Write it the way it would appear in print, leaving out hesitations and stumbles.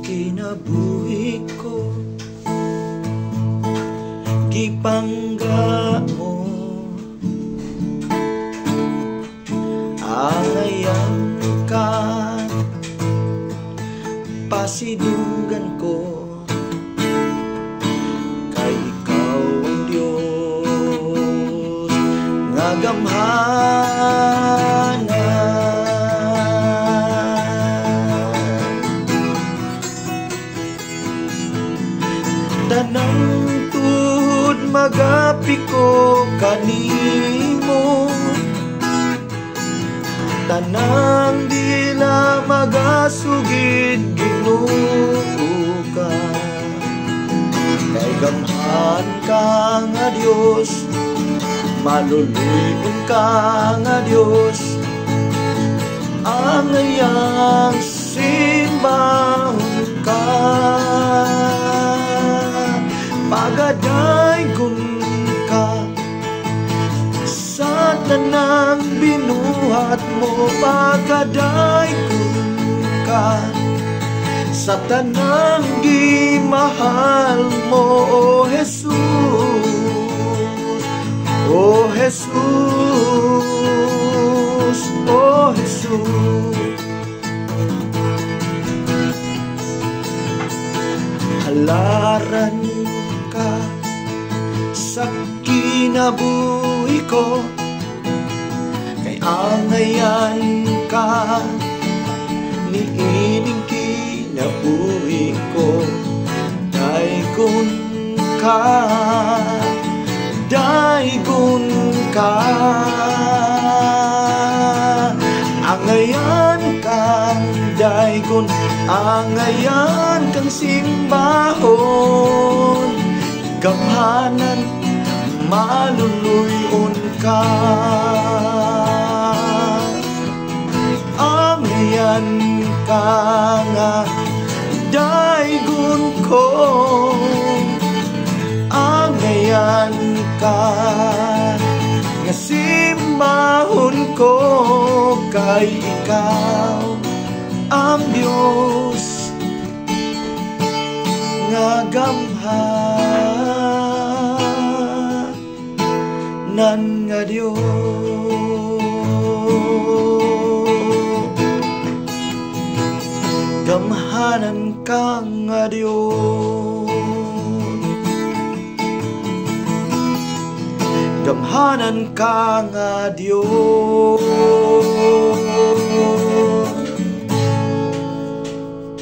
Kinabuhi ko gipangga mo, angayan ka pasidunggan ko, kay ikaw ang Diyos nga gamhanan. Tanang tud magapi ko kanimo, tanang dila magasugid Ginoo ka, kay gamhan ka nga Dios, maluluyon ka nga Dios, ang iyang simbahon ka. Pagadaygon ka sa tanang binuhat mo, pagadaygon ka sa tanang gimahal mo, O Jesus, O Jesus, O Jesus. Halaran ka sa kinabuhi ko, kay angayan ka niining kinabuhi ko, daygon ka, daygon ka, angayan kang daygon, angayan kang simbahon, gamhanan maluluyon ka, angayan ka nga daygon ko, angayan ka nga simbahon ko, kay ikaw ang Diyos nga gamhanan nga Diyos, gamhanan ka nga Diyos, gamhanan ka nga Diyos.